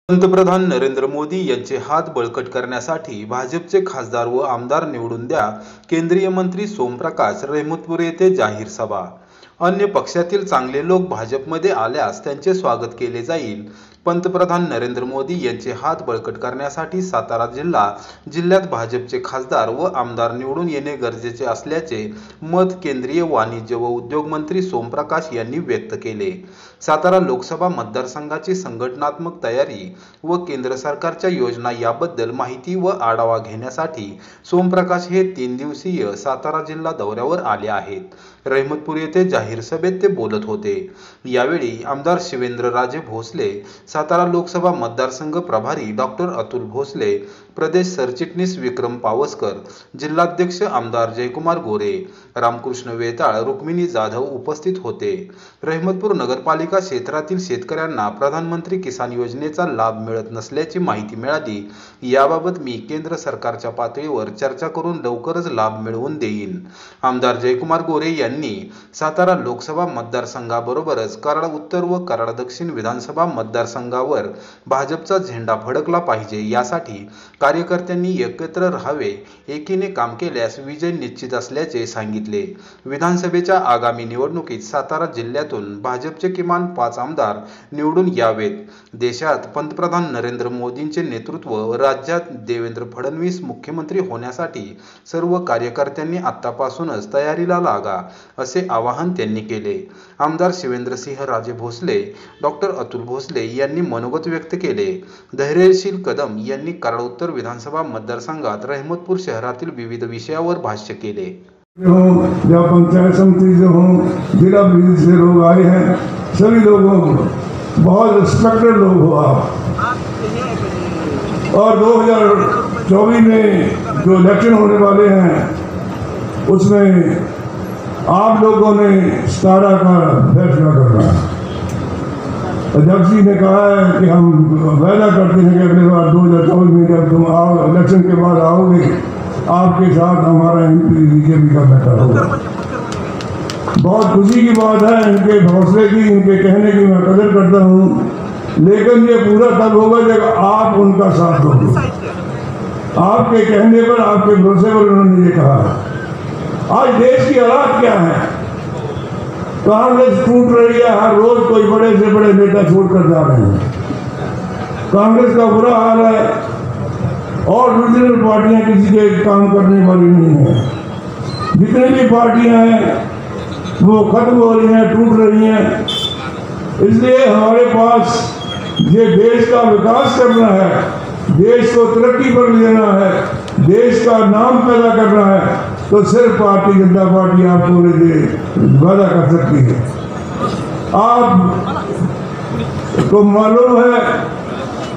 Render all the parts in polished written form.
पंतप्रधान नरेंद्र मोदी यांचे हात बळकट करण्यासाठी भाजपचे खासदार व आमदार निवडून द्या. केंद्रीय मंत्री सोमप्रकाश रहमतपूर येथे जाहीर सभा. अन्य पक्षातील चांगले लोक भाजपमध्ये आल्यास त्यांचे स्वागत केले जाईल. पंतप्रधान नरेंद्र मोदी यांचे हात बळकट करण्यासाठी सातारा जिल्ह्यात भाजपचे खासदार व आमदार निवडून येणे गरजेचे असल्याचे मत केंद्रीय वाणिज्य व उद्योग मंत्री सोमप्रकाश यांनी व्यक्त केले. सातारा लोकसभा मतदारसंघाची संघटनात्मक तयारी व केंद्र सरकारच्या योजना याबद्दल माहिती व आढावा घेण्यासाठी सोमप्रकाश हे 3 दिवसीय सातारा जिल्हा दौऱ्यावर आले आहेत. रहमतपूर येथे जाहीर सभेत ते बोलत होते. यावेळी आमदार शिवेंद्रराजे भोसले, सातारा लोकसभा मतदारसंघ प्रभारी डॉक्टर अतुल भोसले, प्रदेश सरचिटणीस विक्रम पावसकर, जिल्हाध्यक्ष आमदार जयकुमार गोरे, रामकृष्ण वेताळ, रुक्मिणी जाधव उपस्थित होते. रहमतपूर नगरपालिका क्षेत्रातील शेतकऱ्यांना प्रधानमंत्री किसान योजनेचा लाभ मिळत नसल्याची माहिती मिळाली. याबाबत मी केंद्र सरकारच्या पातळीवर चर्चा करून लवकरच लाभ मिळवून देईन. आमदार जयकुमार गोरे यांनी सातारा लोकसभा मतदारसंघाबरोबरच कराड उत्तर व कराड दक्षिण विधानसभा मतदारसंघावर भाजपचा झेंडा फडकला पाहिजे, यासाठी कार्यकर्त्यांनी एकत्र राहावे, एकीने काम केल्यास विजय निश्चित असल्याचे सांगितले. विधानसभेच्या आगामी निवडणुकीत सातारा जिल्ह्यातून भाजपचे किमान 5 आमदार निवडून यावेत. देशात पंतप्रधान नरेंद्र मोदींचे नेतृत्व व राज्यात देवेंद्र फडणवीस मुख्यमंत्री होण्यासाठी सर्व कार्यकर्त्यांनी आतापासूनच तयारीला लागा, असे आवाहन त्यांनी केले. आमदार शिवेंद्रसिंहराजे भोसले, डॉक्टर अतुल भोसले यांनी मनोगत व्यक्त केले. धैर्यशील कदम यांनी कराड उत्तर विधानसभा मतदारसंघात रहमतपूर शहरातील विविध विषयावर भाष्य केले. या पंचायत समिति जो हो, जिला विधि से लोग आए हैं, सभी लोगों को बहुत रिस्पेक्टेड लोग हो आप। और 2024 में जो इलेक्शन होने वाले हैं उसमें आप लोगों ने सतारा का फैसला करना है। अध्यक्ष जी ने कहा है कि हम वादा करते हैं कि अगले बार 2024 में जब तुम आओ, इलेक्शन के बाद आओगे, आपके साथ हमारा MP बीजेपी का बैठा होगा। बहुत खुशी की बात है, इनके हौसले की, इनके कहने की मैं कदर करता हूँ, लेकिन ये पूरा तब होगा जब आप उनका साथ दोगे। आपके कहने पर, आपके भरोसे पर उन्होंने ये कहा। आज देश की हालात क्या है? कांग्रेस टूट रही है, हर रोज कोई बड़े से बड़े नेता छोड़कर जा रहे हैं। कांग्रेस का बुरा हाल है और दूसरी पार्टियां किसी के काम करने वाली नहीं है। जितनी भी पार्टियां हैं वो खत्म हो रही हैं, टूट रही हैं। इसलिए हमारे पास ये देश का विकास करना है, देश को तरक्की पर ले जाना है, देश का नाम पैदा करना है, तो सिर्फ भारतीय जनता पार्टी आपको वादा कर सकती है। आपको मालूम है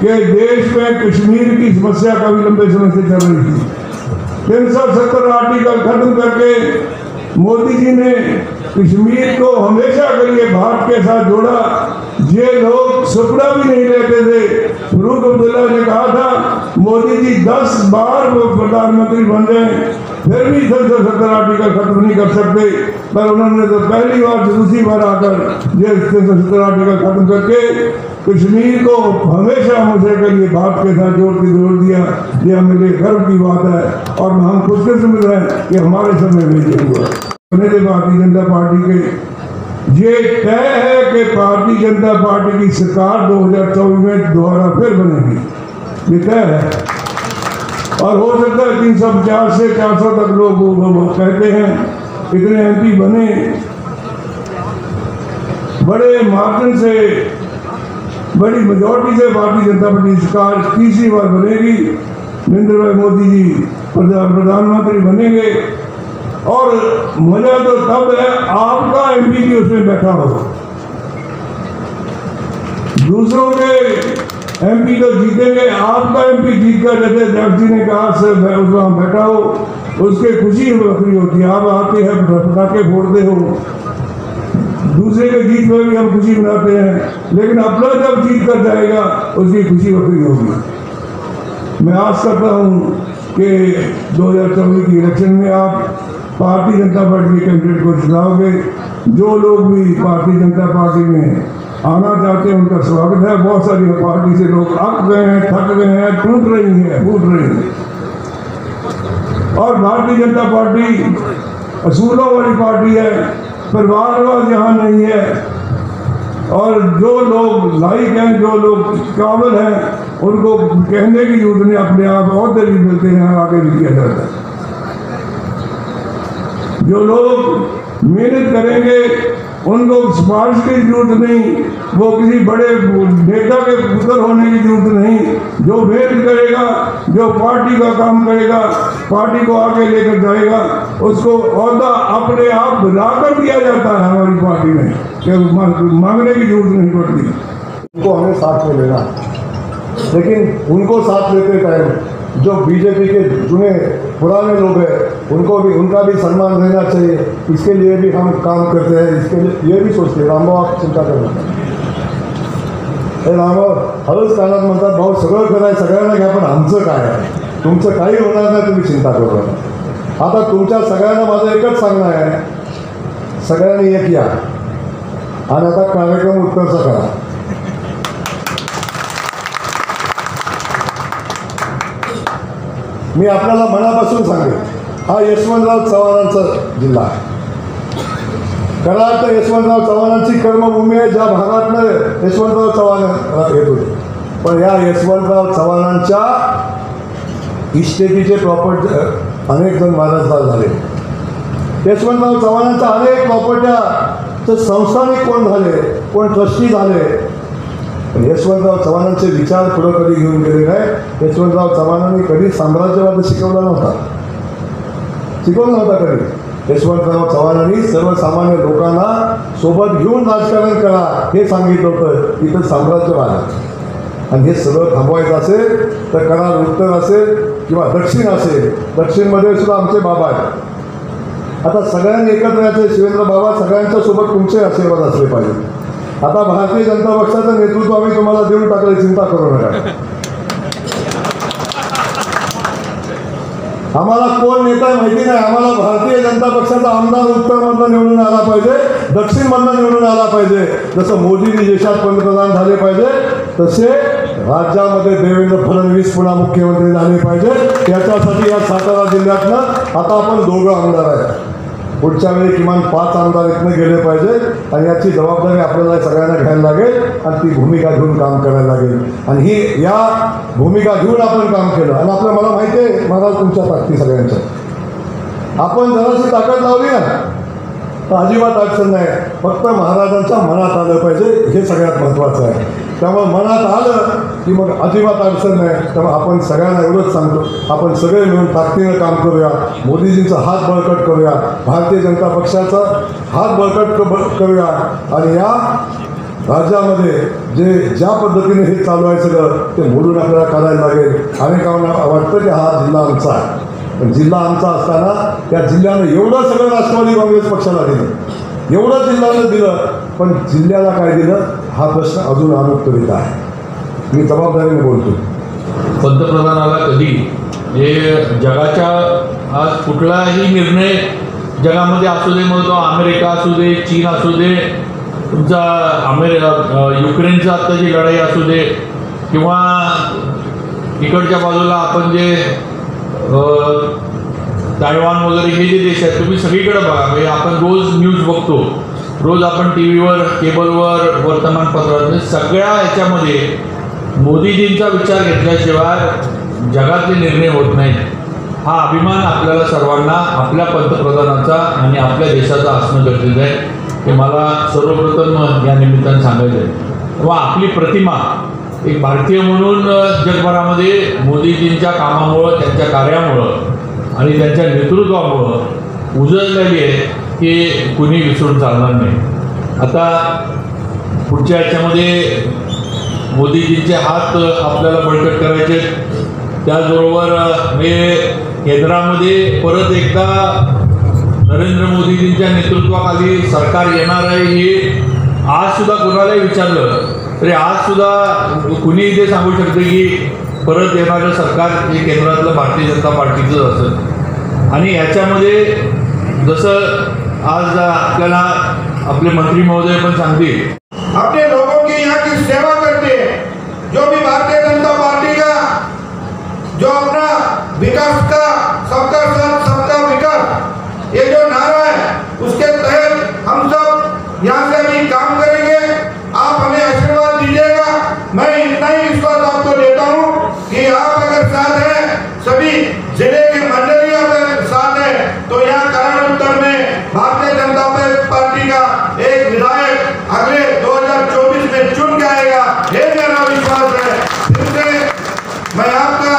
कि देश में कश्मीर की समस्या काफी लंबे समय से चल रही थी। 370 आर्टिकल खत्म करके मोदी जी ने कश्मीर को हमेशा के लिए भारत के साथ जोड़ा। ये लोग सपना भी नहीं लेते थे। फरूक अब्दुल्ला ने कहा था मोदी जी 10 बार वो प्रधानमंत्री बन जाए फिर भी 370 आर्टिकल खत्म नहीं कर सकते, पर उन्होंने तो पहली बार दूसरी बार आकर ये 370 आर्टिकल खत्म करके कश्मीर को हमेशा के लिए भारत के साथ जोड़ दिया। ये हमारे लिए गर्व की बात है और हम खुशकिस्मत हैं कि हमारे समय में ये हुआ। मेरे भारतीय जनता पार्टी के ये तय है कि भारतीय जनता पार्टी की सरकार 2024 में दोबारा फिर बनेगी, ये तय है। और हो सकता है 350 से 400 तक लोग कहते हैं, इतने MP बने, बड़े मार्जिन से, बड़ी मेजॉरिटी से भारतीय जनता पार्टी सरकार तीसरी बार बनेगी। नरेंद्र भाई मोदी जी प्रधानमंत्री बनेंगे और मजा तो तब है आपका MP भी उसमें बैठा हो। दूसरों के MP तो जीतेंगे, आपका MP जीत कर जैसे अध्यक्ष जी ने कहा सर उसमें बैठा हो, उसकी खुशी बखरी होती है। आप आते हैं, पटाखे फोड़ते हो, दूसरे के जीत में भी हम खुशी मनाते हैं, लेकिन अपना जब जीत कर जाएगा उसकी खुशी बखरी होगी। मैं आस करता हूँ कि 2024 की इलेक्शन में आप भारतीय जनता पार्टी के कैंडिडेट को जिताओगे। जो लोग भी भारतीय जनता पार्टी में आना चाहते हैं उनका स्वागत है। बहुत सारी पार्टी से लोग अक गए हैं, थक गए हैं, टूट रही हैं। और भारतीय जनता पार्टी असूलों वाली पार्टी है, परिवारवाद यहाँ नहीं है। और जो लोग लाइक हैं, जो लोग काबिल हैं, उनको कहने की जरूरत नहीं, अपने आप और भी मिलते हैं, आगे भी किया जाता है। जो लोग मेहनत करेंगे उनको सिफारिश की जरूरत नहीं, वो किसी बड़े नेता के पुत्र होने की जरूरत नहीं। जो मेहनत करेगा, जो पार्टी का काम करेगा, पार्टी को आगे लेकर जाएगा, उसको ओहदा अपने आप बनाकर दिया जाता है हमारी पार्टी में, कि मांगने की जरूरत नहीं पड़ती। उनको हमें साथ में लेना, लेकिन उनको साथ लेते टाइम जो बीजेपी के चुने पुराने लोग हैं उनका भी सम्मान रहना चाहिए। इसके लिए भी हम काम करते हैं, इसके लिए ये भी सोचते हैं। रामभाऊ आप चिंता करू नका, हे रामभाऊ हळूच कानात म्हणतात भाऊ सगळं करायचं सगळ्यांना घ्या, पण आमचं काय आहे, तुमचं काही होणार नाही, तुम्ही चिंता करू नका। आता तुमच्या सगळ्यांना माझं एकच सांगणं आहे, सगळ्यांनी एक या आणि आता कार्यक्रम उत्कर्ष करा। मी आपल्याला मनापासून सांगेन, हा यशवंतराव चव्हाणांचा जिल्हा आहे। कराड तर यशवंतराव चव्हाणांची कर्मभूमी आहे, ज्या भागातनं यशवंतराव चव्हाण येत होते। पण या यशवंतराव चव्हाणांच्या इस्टेटीचे प्रॉपर्टी अनेक जण वारसदार झाले। यशवंतराव चव्हाणांच्या अनेक प्रॉपर्ट्याचे संस्थानिक कोण झाले, कोण ट्रस्टी झाले, पण यशवंतराव चव्हाणांचे विचार पुढे कधी घेऊन गेले नाही। यशवंतराव चव्हाणांनी कधी साम्राज्यवाद शिकवला नव्हता कधी। यशवंतराव चव्हाणांनी सर्वसामान्य लोकांना सोबत घेऊन राजकारण करा हे सांगितलं होतं। इथं साम्राज्यवाद आहे आणि हे सगळं थांबवायचं असेल तर कराड उत्तर असेल किंवा दक्षिण असेल, दक्षिणमध्ये सुद्धा आमचे बाबा आहेत। आता सगळ्यांनी एकत्र यायचे, शिवेंद्र बाबा सगळ्यांच्या सोबत तुमचे आशीर्वाद असले पाहिजे। आता भारतीय जनता पक्षाचं नेतृत्व आम्ही तुम्हाला देऊन टाकले, चिंता करू नका। आम्हाला कोण नेता माहिती नाही, आम्हाला भारतीय जनता पक्षाचा आमदार उत्तरमधनं निवडून आला पाहिजे, दक्षिणमधनं निवडून आला पाहिजे। जसं मोदींनी देशात पंतप्रधान झाले पाहिजे तसे राज्यामध्ये देवेंद्र फडणवीस पुन्हा मुख्यमंत्री झाले पाहिजे। त्याच्यासाठी या सातारा जिल्ह्यातनं आता आपण 2 आमदार आहेत, पुढच्या वेळी किमान 5 आमदार इथनं गेले पाहिजे आणि याची जबाबदारी आपल्याला सगळ्यांना घ्यायला लागेल आणि ती भूमिका घेऊन काम करायला लागेल। आणि ही या भूमिका घेऊन आपण काम केलं आणि मला माहिती आहे महाराज तुमच्या ताकदी सगळ्यांच्या, आपण जराशी ताकद लावली ना तर अजिबात अडचण नाही। फक्त महाराजांच्या मनात आलं पाहिजे, हे सगळ्यात महत्त्वाचं आहे। त्यामुळे मनात आलं की मग अजिबात अडचण नाही। त्यामुळे आपण सगळ्यांना एवढंच सांगतो, आपण सगळे मिळून ताकदीनं काम करूया, मोदीजींचा हात बळकट करूया, भारतीय जनता पक्षाचा हात बळकट करूया आणि या राज्यामध्ये ज्या पद्धतीने हे चालू आहे सगळं ते मोडून आपल्याला करायला लागेल। अनेकांना वाटतं की हा जिल्हा आमचा आहे, पण जिल्हा आमचा असताना त्या जिल्ह्यानं एवढं सगळं राष्ट्रवादी काँग्रेस पक्षाला दिलं, एवढं जिल्ह्यानं दिलं, पण जिल्ह्याला काय दिलं हा प्रश्न अजून अनुत्तरित आहे। मी जबाबदारीने बोलतो। पंतप्रधानाला कधी हे जगाच्या आज कुठलाही निर्णय जगामध्ये असू दे, मग तो अमेरिका असू दे, चीन असू दे, तुमचा युक्रेनचा आत्ता जी लढाई असू दे, किंवा इकडच्या बाजूला आपण जे तायवान वगैरे हे जे देश आहेत, तुम्ही सगळीकडे बघा, म्हणजे आपण रोज न्यूज बघतो, रोज आपण टी व्हीवर, केबलवर, वर्तमानपत्रात, सगळ्या ह्याच्यामध्ये मोदीजींचा विचार घेतल्याशिवाय जगातले निर्णय होत नाहीत। हा अभिमान आपल्याला सर्वांना आपल्या पंतप्रधानाचा आणि आपल्या देशाचा असणं गरजेचं आहे, हे मला सर्वप्रथम या निमित्ताने सांगायचं आहे। तेव्हा आपली प्रतिमा एक भारतीय म्हणून जगभरामध्ये मोदीजींच्या कामामुळं, त्यांच्या कार्यामुळं आणि त्यांच्या नेतृत्वामुळं उजळलेली आहे, की कुणी विसरून चालणार नाही। आता पुढच्या याच्यामध्ये मोदीजींचे हात आपल्याला बळकट करायचे, त्याचबरोबर हे केंद्रामध्ये परत एकदा नरेंद्र मोदीजींच्या नेतृत्वाखाली सरकार येणार आहे, हे आजसुद्धा कोणालाही विचारलं तरी आजसुद्धा कुणी ते सांगू शकते की परत येणारं सरकार हे केंद्रातलं भारतीय जनता पार्टीचंच असेल। आणि याच्यामध्ये जसं आज आपल्याला आपले मंत्री महोदय पण सांगतील, अपने लोगों यहाँ की सेवा करते हैं। जो भी भारतीय जनता पार्टी का जो अपना विकास का सबका साथ सबका विकास ये जो नारा है उसके तहत हम सब यहाँ से अभी काम करेंगे। आप हमें आशीर्वाद दीजिएगा। मैं इतना ही विश्वास आपको देता हूँ कि आप अगर साथ हैं, सभी जिले के मंडलियों के साथ है, तो यहाँ करण उत्तर में भारतीय जनता पार्टी का एक विधायक अगले 2024 में चुन के आएगा। ये मेरा विश्वास है। फिर से मैं आपका